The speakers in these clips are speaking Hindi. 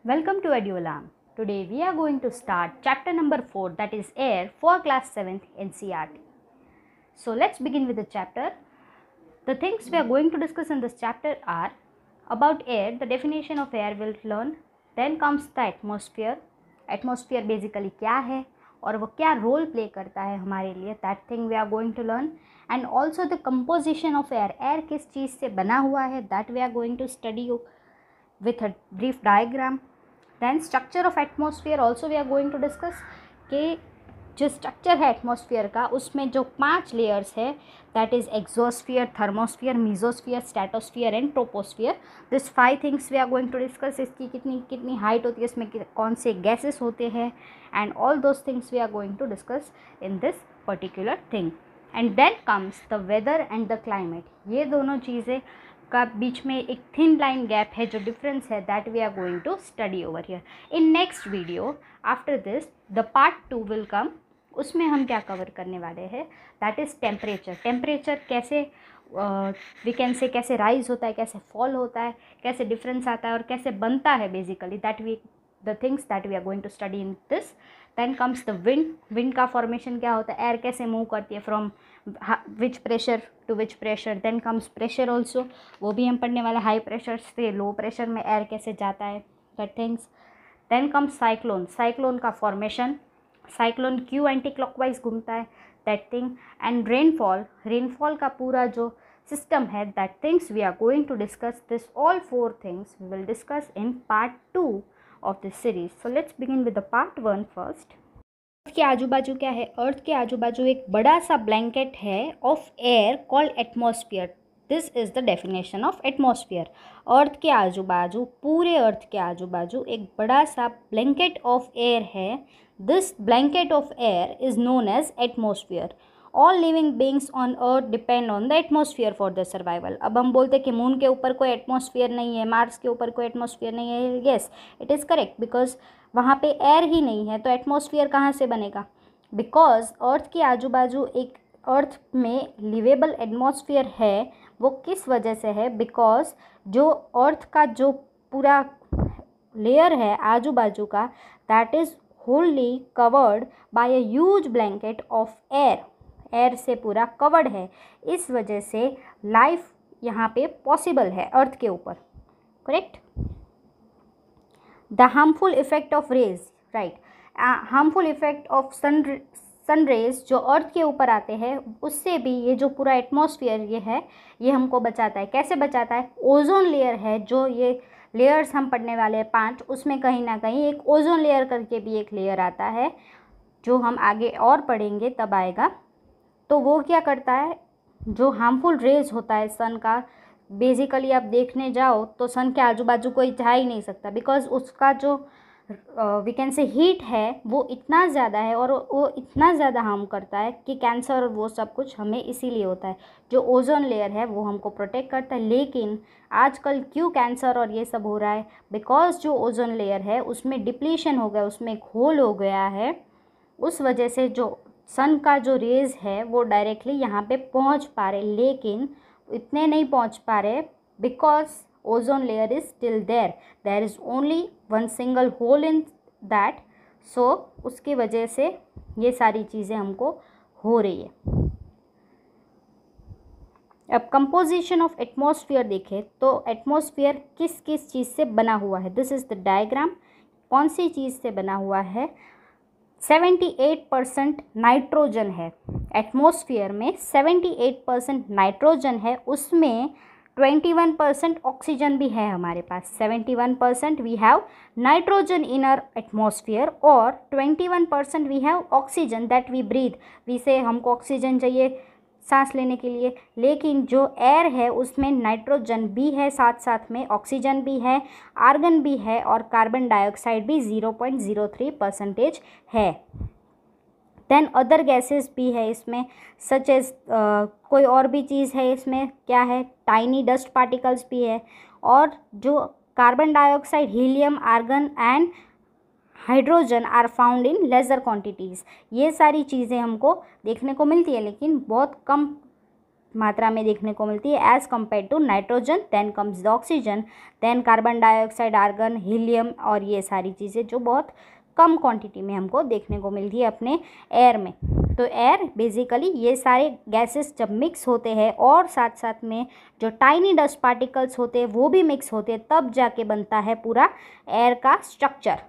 Welcome to EduAlarm. Today we are going to start chapter number 4, that is Air, for class 7th NCERT. So let's begin with the chapter. The things we are going to discuss in this chapter are about air, the definition of air we'll learn. Then comes the atmosphere. Atmosphere basically क्या है और वो क्या रोल प्ले करता है हमारे लिए, that thing we are going to learn. And also the composition of air. Air किस चीज़ से बना हुआ है, that we are going to study with a brief diagram. Then structure of atmosphere also we are going to discuss कि जो स्ट्रक्चर है एटमॉस्फेयर का उसमें जो 5 लेयर्स है, that is exosphere, thermosphere, mesosphere, stratosphere and troposphere. This 5 things we are going to discuss. इसकी कितनी हाइट होती है, इसमें कौन से गैसेस होते हैं, and all those things we are going to discuss in this particular thing. And then comes the weather and the climate. ये दोनों चीज़ें का बीच में एक थिन लाइन गैप है, जो डिफरेंस है, that we are going to study over here in next video. After this the part 2 will come. उसमें हम क्या कवर करने वाले हैं, दैट इज़ टेम्परेचर. टेम्परेचर कैसे वी कैन से कैसे राइज होता है, कैसे फॉल होता है, कैसे डिफरेंस आता है और कैसे बनता है, basically that we the things that we are going to study in this. Then comes the wind. Wind का फॉर्मेशन क्या होता है, एयर कैसे मूव करती है from which pressure to which pressure. Then comes pressure also, वो भी हम पढ़ने वाले, हाई प्रेशर से लो प्रेशर में एयर कैसे जाता है, that things. Then comes cyclone. Cyclone का फॉर्मेशन, साइक्लोन क्यों एंटी क्लॉकवाइज घूमता है, that thing. And rainfall, rainfall का पूरा जो सिस्टम है, that things we are going to discuss. This all 4 things we will discuss in part 2 of this series. So let's begin with the part 1 first. Earth के आजू बाजू क्या है, अर्थ के आजू बाजू एक बड़ा सा ब्लैंकेट है of air called atmosphere. This is the definition of atmosphere. Earth के आजू बाजू, पूरे अर्थ के आजू बाजू एक बड़ा सा ब्लैंकेट ऑफ एयर है. This blanket of air is known as atmosphere. All living beings on earth depend on the atmosphere for the survival. अब हम बोलते हैं कि मून के ऊपर कोई एटमॉस्फेयर नहीं है, मार्स के ऊपर कोई एटमॉस्फेयर नहीं है. Yes, it is correct, because वहाँ पे एयर ही नहीं है, तो एटमॉस्फेयर कहाँ से बनेगा. बिकॉज अर्थ के आजू बाजू एक अर्थ में लिवेबल एटमॉस्फेयर है. वो किस वजह से है, बिकॉज जो अर्थ का जो पूरा लेयर है आजू बाजू का, that is wholly covered by a huge blanket of air. Air से पूरा कवर्ड है, इस वजह से लाइफ यहाँ पे पॉसिबल है अर्थ के ऊपर. Correct. The harmful effect of rays, right. Harmful effect of sun rays जो अर्थ के ऊपर आते हैं, उससे भी ये जो पूरा एटमॉस्फेयर ये है, ये हमको बचाता है. कैसे बचाता है, ओजोन लेयर है, जो ये लेयर्स हम पढ़ने वाले हैं 5, उसमें कहीं ना कहीं एक ओजोन लेयर करके भी एक लेयर आता है, जो हम आगे और पढ़ेंगे तब आएगा. तो वो क्या करता है, जो हार्मफुल रेज होता है सन का, बेसिकली आप देखने जाओ तो सन के आजू बाजू कोई जा ही नहीं सकता, बिकॉज उसका जो वी कैन से हीट है वो इतना ज़्यादा है और वो इतना ज़्यादा हार्म करता है कि कैंसर और वो सब कुछ हमें इसीलिए होता है. जो ओजोन लेयर है वो हमको प्रोटेक्ट करता है. लेकिन आजकल क्यों कैंसर और ये सब हो रहा है, बिकॉज जो ओजोन लेयर है उसमें डिप्लीशन हो गया, उसमें एक होल हो गया है. उस वजह से जो सन का जो रेज है वो डायरेक्टली यहाँ पे पहुँच पा रहे, लेकिन इतने नहीं पहुँच पा रहे, because ozone layer is still there is only one single hole in that. So उसकी वजह से ये सारी चीज़ें हमको हो रही है. अब कंपोजिशन ऑफ एटमॉस्फेयर देखें तो एटमॉस्फेयर किस किस चीज़ से बना हुआ है. This is the diagram. कौन सी चीज़ से बना हुआ है, 78% नाइट्रोजन है. एटमॉस्फेयर में 78% नाइट्रोजन है, उसमें 21% ऑक्सीजन भी है हमारे पास. 71% we have nitrogen in our atmosphere और 21% we have oxygen that we breathe. We say हमको ऑक्सीजन चाहिए सांस लेने के लिए, लेकिन जो एयर है उसमें नाइट्रोजन भी है, साथ साथ में ऑक्सीजन भी है, आर्गन भी है और कार्बन डाइऑक्साइड भी 0.03% है. देन अदर गैसेस भी है इसमें, सच एज कोई और भी चीज़ है इसमें, क्या है, टाइनी डस्ट पार्टिकल्स भी है. और जो carbon dioxide, helium, argon and hydrogen are found in lesser quantities. ये सारी चीज़ें हमको देखने को मिलती है, लेकिन बहुत कम मात्रा में देखने को मिलती है as compared to nitrogen. Then comes the oxygen, then carbon dioxide, argon, helium और ये सारी चीज़ें जो बहुत कम क्वांटिटी में हमको देखने को मिलती है अपने एयर में। तो एयर बेसिकली ये सारे गैसेस जब मिक्स होते हैं और साथ साथ में जो टाइनी डस्ट पार्टिकल्स होते हैं वो भी मिक्स होते हैं, तब जाके बनता है पूरा एयर का स्ट्रक्चर।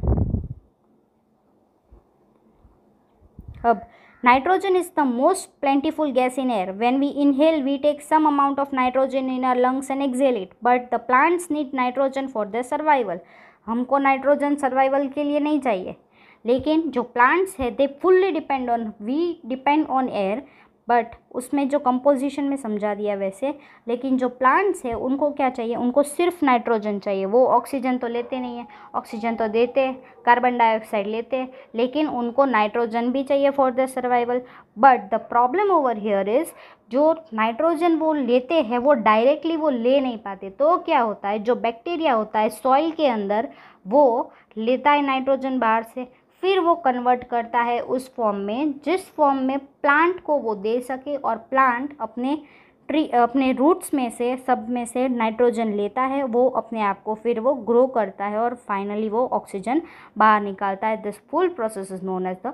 अब nitrogen is the most plentiful gas in air. When we inhale, we take some amount of nitrogen in our lungs and exhale it. But the plants need nitrogen for their survival. हमको नाइट्रोजन सर्वाइवल के लिए नहीं चाहिए, लेकिन जो प्लांट्स है they fully depend on, we depend on air, but उसमें जो कंपोजिशन में समझा दिया वैसे, लेकिन जो प्लांट्स है उनको क्या चाहिए, उनको सिर्फ नाइट्रोजन चाहिए। वो ऑक्सीजन तो लेते नहीं है, ऑक्सीजन तो देते हैं, कार्बन डाइऑक्साइड लेते हैं, लेकिन उनको नाइट्रोजन भी चाहिए for the survival. But the problem over here is जो नाइट्रोजन वो लेते हैं वो डायरेक्टली वो ले नहीं पाते। तो क्या होता है, जो बैक्टीरिया होता है सॉइल के अंदर वो लेता है नाइट्रोजन बाहर से, फिर वो कन्वर्ट करता है उस फॉर्म में जिस फॉर्म में प्लांट को वो दे सके, और प्लांट अपने रूट्स में से सब में से नाइट्रोजन लेता है, वो अपने आप को फिर वो ग्रो करता है और फाइनली वो ऑक्सीजन बाहर निकालता है। This full process is known as the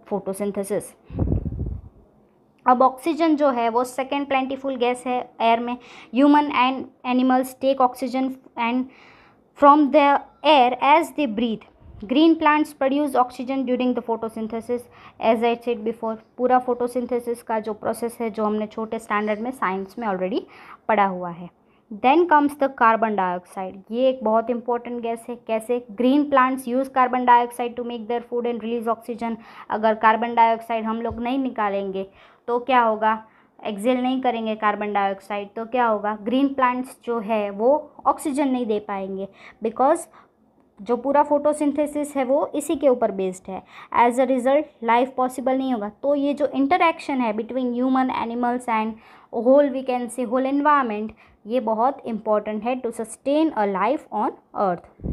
photosynthesis. अब ऑक्सीजन जो है वो सेकेंड प्लेंटीफुल गैस है एयर में। Human and animals take oxygen and from the air as they breathe. Green plants produce oxygen during the photosynthesis. As I said before, पूरा फोटोसिंथेसिस का जो प्रोसेस है जो हमने छोटे स्टैंडर्ड में साइंस में ऑलरेडी पढ़ा हुआ है। Then comes the carbon dioxide. ये एक बहुत इंपॉर्टेंट गैस है। कैसे? Green plants use carbon dioxide to make their food and release oxygen. अगर कार्बन डाइऑक्साइड हम लोग नहीं निकालेंगे तो क्या होगा, एक्सेल नहीं करेंगे कार्बन डाइऑक्साइड तो क्या होगा, ग्रीन प्लांट्स जो है वो ऑक्सीजन नहीं दे पाएंगे, बिकॉज जो पूरा फोटोसिंथेसिस है वो इसी के ऊपर बेस्ड है। As a result life possible नहीं होगा। तो ये जो इंटरैक्शन है between human, animals and whole we can say whole environment, ये बहुत इंपॉर्टेंट है to sustain a life on earth.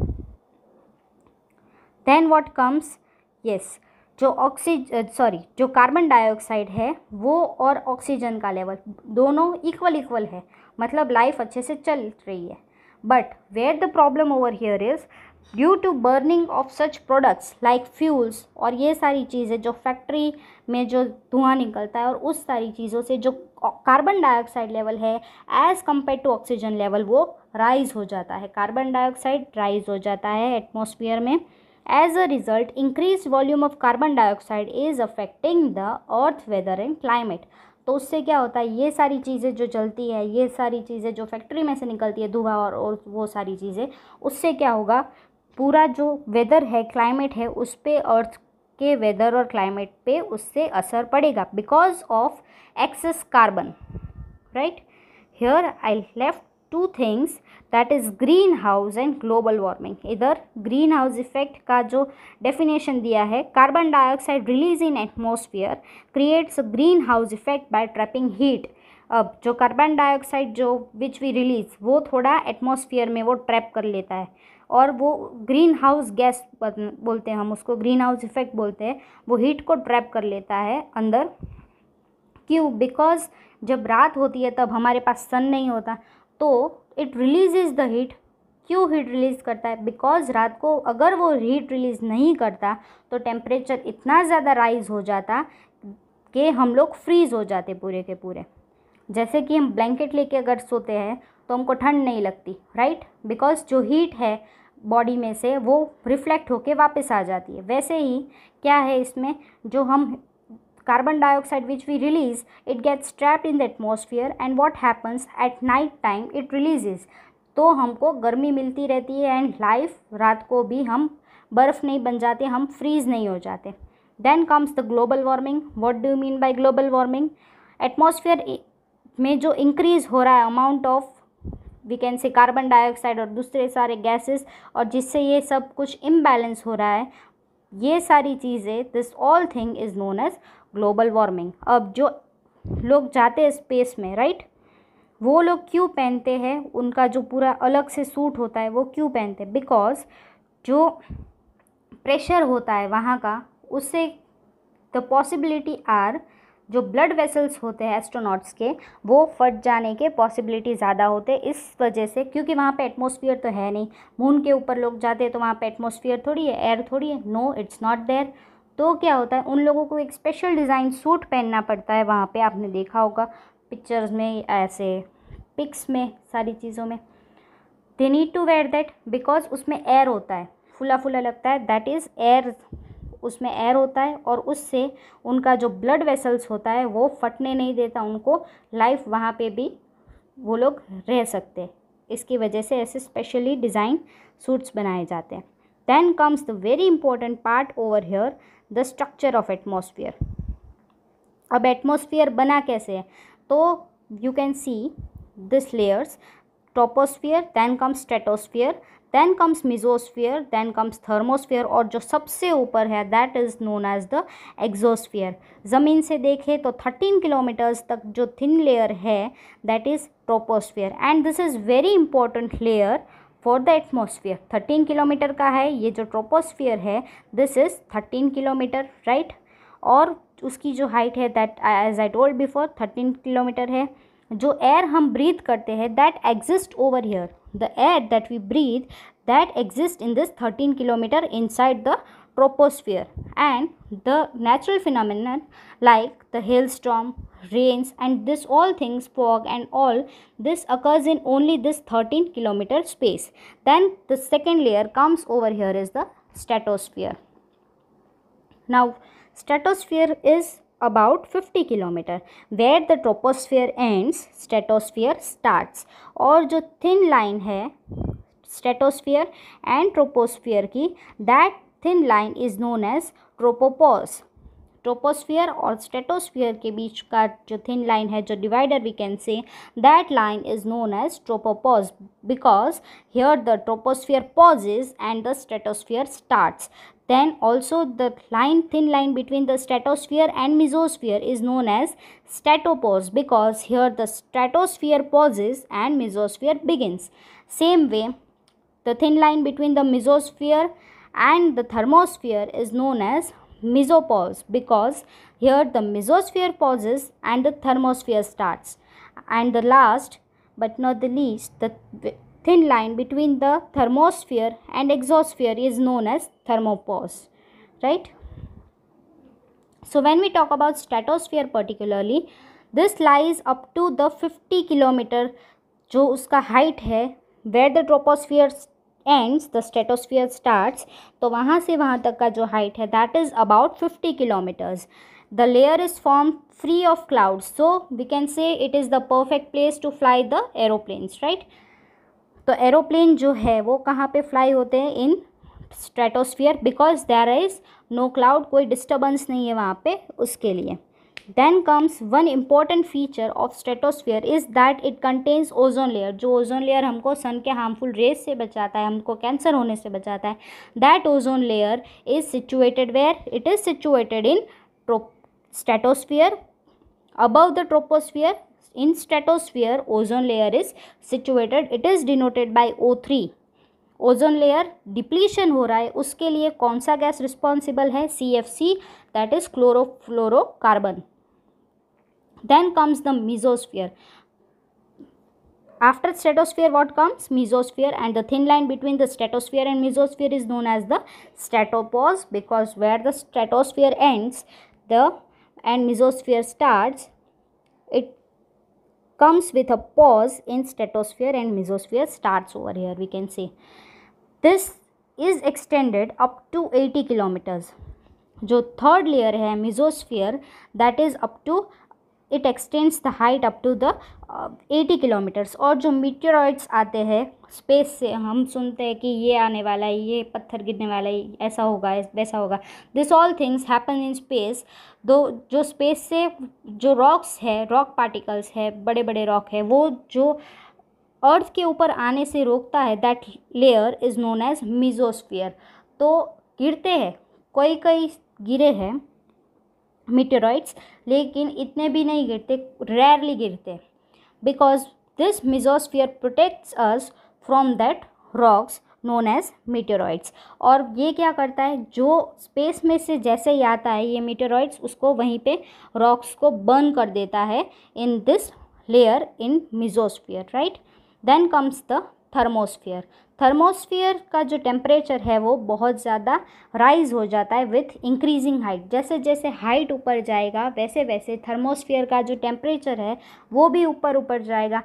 Then what comes, yes, जो कार्बन डाइऑक्साइड है वो और ऑक्सीजन का लेवल दोनों इक्वल है, मतलब लाइफ अच्छे से चल रही है। But where the problem over here is due to burning of such products like fuels, और ये सारी चीज़ें जो फैक्ट्री में जो धुआं निकलता है और उस सारी चीज़ों से जो कार्बन डाइऑक्साइड लेवल है as compared to oxygen level वो राइज हो जाता है। कार्बन डाइऑक्साइड राइज हो जाता है एटमॉस्फेयर में। As a result increase volume of carbon dioxide is affecting the earth weather and climate. तो उससे क्या होता है, ये सारी चीज़ें जो जलती है, ये सारी चीज़ें जो फैक्ट्री में से निकलती है धुआं और वो सारी चीज़ें, उससे क्या होगा, पूरा जो वेदर है, क्लाइमेट है, उस पे अर्थ के वेदर और क्लाइमेट पे उससे असर पड़ेगा because of excess carbon, right. Here I left two things, that is greenhouse and global warming. इधर ग्रीन हाउस इफेक्ट का जो डेफिनेशन दिया है, carbon dioxide release in atmosphere creates a greenhouse effect by trapping heat. अब जो कार्बन डाइऑक्साइड जो विच वी रिलीज वो थोड़ा एटमॉस्फेयर में वो ट्रैप कर लेता है, और वो ग्रीन हाउस गैस बोलते हैं, हम उसको ग्रीन हाउस इफेक्ट बोलते हैं। वो हीट को ट्रैप कर लेता है अंदर। क्यों? बिकॉज जब रात होती है तब हमारे पास सन नहीं होता, तो इट रिलीजेज द हीट। क्यों हीट रिलीज़ करता है? बिकॉज रात को अगर वो हीट रिलीज़ नहीं करता तो टेम्परेचर इतना ज़्यादा राइज हो जाता कि हम लोग फ्रीज़ हो जाते पूरे के पूरे। जैसे कि हम ब्लैंकेट लेके अगर सोते हैं तो हमको ठंड नहीं लगती, राइट, बिकॉज जो हीट है बॉडी में से वो रिफ्लेक्ट होके वापस आ जाती है। वैसे ही क्या है इसमें, जो हम carbon dioxide which we release, it gets trapped in the atmosphere and what happens at night time it releases. तो हमको गर्मी मिलती रहती है एंड लाइफ, रात को भी हम बर्फ़ नहीं बन जाते, हम फ्रीज़ नहीं हो जाते। Then comes the global warming. What do you mean by global warming? Atmosphere में जो इंक्रीज़ हो रहा है amount of we can say carbon dioxide और दूसरे सारे गैसेस, और जिससे ये सब कुछ इम्बैलेंस हो रहा है, ये सारी चीज़ें, this all thing is known as global warming. अब जो लोग जाते हैं स्पेस में, राइट, वो लोग क्यों पहनते हैं, उनका जो पूरा अलग से सूट होता है वो क्यों पहनते हैं? बिकॉज जो प्रेशर होता है वहाँ का, उससे द पॉसिबिलिटी आर जो ब्लड वेसल्स होते हैं एस्ट्रोनॉट्स के वो फट जाने के पॉसिबिलिटी ज़्यादा होते हैं, इस वजह से, क्योंकि वहाँ पे एटमॉस्फेयर तो है नहीं। मून के ऊपर लोग जाते हैं तो वहाँ पे एटमॉस्फेयर थोड़ी है, एयर थोड़ी है, नो इट्स नॉट देयर। तो क्या होता है, उन लोगों को एक स्पेशल डिज़ाइन सूट पहनना पड़ता है वहाँ पे, आपने देखा होगा पिक्चर्स में, ऐसे पिक्स में, सारी चीज़ों में। They need to wear that because उसमें एयर होता है, फुला फुला लगता है, दैट इज़ एयर, उसमें एयर होता है और उससे उनका जो ब्लड वेसल्स होता है वो फटने नहीं देता उनको, लाइफ वहाँ पे भी वो लोग रह सकते हैं। इसकी वजह से ऐसे स्पेशली डिज़ाइन सूट्स बनाए जाते हैं। Then comes the very important part over here, the structure of atmosphere. अब एटमॉस्फेयर बना कैसे है, तो you can see this layers, troposphere, then comes stratosphere, then comes mesosphere, then comes thermosphere, और जो सबसे ऊपर है that is known as the exosphere. ज़मीन से देखें तो 13 किलोमीटर्स तक जो थिन लेयर है that is troposphere, and this is very important layer for the atmosphere. 13 kilometre का है ये जो ट्रोपोस्फियर है, दिस इज़ 13 किलोमीटर, राइट। और उसकी जो हाइट है that as I told before 13 kilometre है। जो एयर हम ब्रीथ करते हैं that exist over here, the air that we breathe that exist in this 13 kilometre inside the troposphere, and the natural phenomenon like the hailstorm, rains, and this all things, fog and all this occurs in only this 13 kilometer space. Then the second layer comes over here is the stratosphere. Now stratosphere is about 50 kilometer, where the troposphere ends stratosphere starts, और जो thin line है stratosphere and troposphere की, that thin line is known as tropopause. Troposphere और स्ट्रेटोस्फियर के बीच का जो थिन लाइन है, जो divider we can say, that line is known as tropopause, because here the troposphere pauses and the stratosphere starts. Then also the thin line between the stratosphere and mesosphere is known as stratopause, because here the stratosphere pauses and mesosphere begins. Same way, the thin line between the mesosphere and the thermosphere is known as mesopause, because here the mesosphere pauses and the thermosphere starts. And the last but not the least, the thin line between the thermosphere and exosphere is known as thermopause, right? So when we talk about stratosphere particularly, this lies up to the 50 kilometer जो उसका height है, where the troposphere ends the stratosphere starts, तो वहाँ से वहाँ तक का जो height है that is about 50 kilometers. The layer is formed free of clouds, so we can say it is the perfect place to fly the aeroplanes, right? तो एरोप्लेन जो है वो कहाँ पे फ्लाई होते हैं, in stratosphere, because there is no cloud, कोई डिस्टर्बेंस नहीं है वहाँ पे उसके लिए. Then comes one important feature of stratosphere is that it contains ozone layer. जो ओजोन लेयर हमको सन के हार्मफुल रेज से बचाता है, हमको कैंसर होने से बचाता है, that ozone layer is situated where, it is situated in stratosphere above the troposphere. In stratosphere ozone layer is situated, it is denoted by O3. Ozone layer depletion हो रहा है, उसके लिए कौन सा गैस रिस्पॉन्सिबल है, CFC, that is chlorofluorocarbon. Then comes the mesosphere. After stratosphere what comes? Mesosphere, and the thin line between the stratosphere and mesosphere is known as the stratopause, because where the stratosphere ends and mesosphere starts, it comes with a pause in stratosphere and mesosphere starts over here, we can say. This is extended up to 80 kilometers. जो थर्ड लेयर है mesosphere, that is up to, it extends the height up to the 80 kilometers. और जो मीटेरॉइड्स आते हैं स्पेस से, हम सुनते हैं कि ये आने वाला है, ये पत्थर गिरने वाला है, ऐसा होगा वैसा होगा, this all things happen in space. जो स्पेस से जो रॉक्स है, रॉक पार्टिकल्स है, बड़े बड़े रॉक है, वो जो अर्थ के ऊपर आने से रोकता है, that layer is known as mesosphere. तो गिरते हैं, कोई गिरे हैं मीटेरॉइड्स, लेकिन इतने भी नहीं गिरते, रेयरली गिरते, because this mesosphere protects us from that rocks known as meteoroids. और ये क्या करता है, जो स्पेस में से जैसे ही आता है ये meteoroids, उसको वहीं पे रॉक्स को बर्न कर देता है in this layer in mesosphere, right? Then comes the thermosphere. Thermosphere का जो टेम्परेचर है वो बहुत ज़्यादा राइज हो जाता है विथ इंक्रीजिंग हाइट. जैसे जैसे हाइट ऊपर जाएगा वैसे वैसे थर्मोस्फीयर का जो टेम्परेचर है वो भी ऊपर ऊपर जाएगा.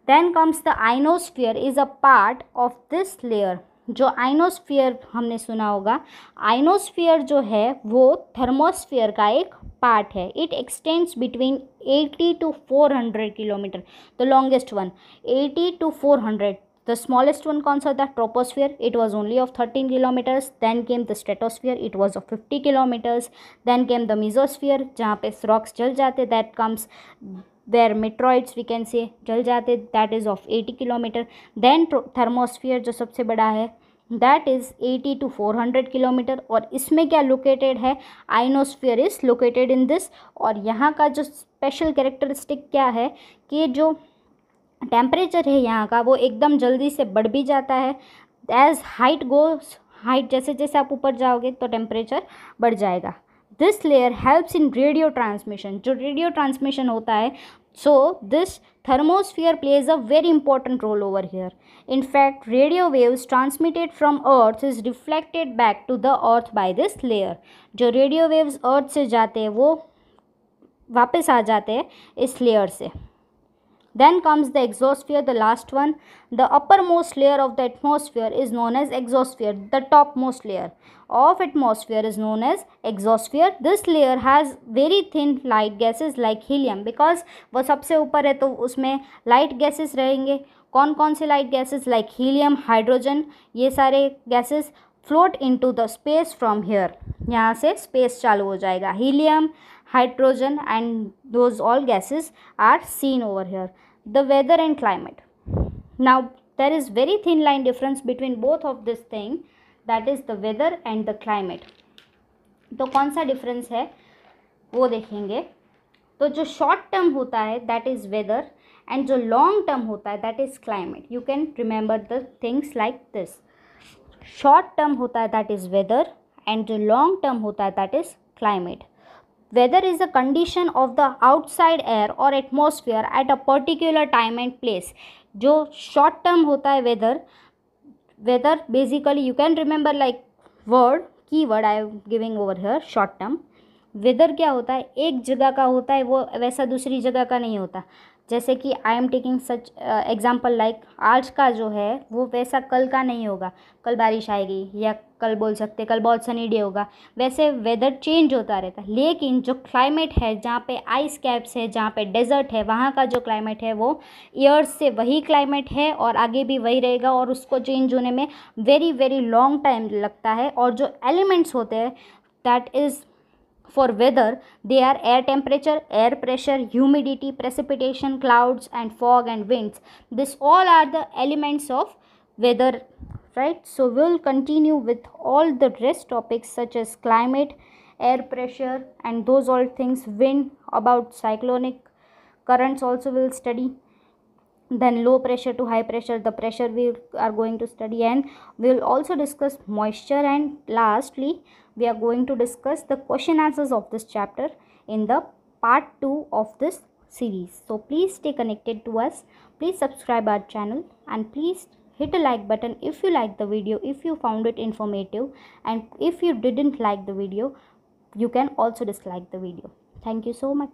Then comes the ionosphere is a part of this layer. जो आइनोस्फीयर हमने सुना होगा, आइनोस्फीयर जो है वो थर्मोस्फीयर का एक पार्ट है. It extends between 80 to 400 kilometre. The longest one 80 to 400. The smallest one कौन सा था, troposphere. It was only of 13 kilometers. Then came the stratosphere. It was of 50 kilometers. Then came the mesosphere जहाँ पे rocks जल जाते. That comes where meteoroids we can say जल जाते. That is of 80 kilometer. Then thermosphere जो सबसे बड़ा है, that is 80 to 400 किलोमीटर. और इसमें क्या लोकेटेड है, ionosphere is located in this. और यहाँ का जो स्पेशल कैरेक्टरिस्टिक क्या है कि जो टेम्परेचर है यहाँ का वो एकदम जल्दी से बढ़ भी जाता है. एज हाइट गोस, हाइट जैसे जैसे आप ऊपर जाओगे तो टेम्परेचर बढ़ जाएगा. This layer helps in radio transmission. जो रेडियो ट्रांसमिशन होता है, so this thermosphere plays a very important role over here. In fact, radio waves transmitted from earth is reflected back to the earth by this layer. जो radio waves earth से जाते हैं वो वापस आ जाते हैं इस लेयर से. Then comes the exosphere, the last one. The uppermost layer of the atmosphere is known as exosphere. The topmost layer of atmosphere is known as exosphere. This layer has very thin light gases like helium, because वो सबसे ऊपर है तो उसमें light gases रहेंगे. कौन कौन से light gases like helium, hydrogen, ये सारे gases float into the space from here. यहाँ से space चालू हो जाएगा. Helium, hydrogen and those all gases are seen over here. The weather and climate. Now there is very thin line difference between both of this thing, that is the weather and the climate. तो कौन सा डिफरेंस है वो देखेंगे. तो जो शॉर्ट टर्म होता है दैट इज़ वेदर, एंड जो लॉन्ग टर्म होता है that is climate. You can remember the things like this. Short term होता है दैट इज़ वेदर, एंड जो लॉन्ग टर्म होता है that is climate. Weather is a condition of the outside air or atmosphere at a particular time and place. जो short term होता है weather basically you can remember like keyword I am giving over here, short term. Weather क्या होता है, एक जगह का होता है, वो वैसा दूसरी जगह का नहीं होता. जैसे कि I am taking such example like आज का जो है वो वैसा कल का नहीं होगा. कल बारिश आएगी या कल बोल सकते कल बहुत सनी डे होगा. वैसे वेदर चेंज होता रहता है. लेकिन जो क्लाइमेट है, जहाँ पे आइस कैप्स है, जहाँ पे डेजर्ट है, वहाँ का जो क्लाइमेट है वो ईयर्स से वही क्लाइमेट है और आगे भी वही रहेगा. और उसको चेंज होने में वेरी वेरी लॉन्ग टाइम लगता है. और जो एलिमेंट्स होते हैं that is for weather, they are air temperature, air pressure, humidity, precipitation, clouds and fog and winds. This all are the elements of weather, right? So we'll continue with all the rest topics such as climate, air pressure and those all things. Wind, about cyclonic currents also we'll study. Then low pressure to high pressure, the pressure we are going to study, and we will also discuss moisture. And lastly we are going to discuss the question answers of this chapter in the part 2 of this series. So please stay connected to us. Please subscribe our channel and please hit a like button if you like the video, if you found it informative, and if you didn't like the video you can also dislike the video. Thank you so much.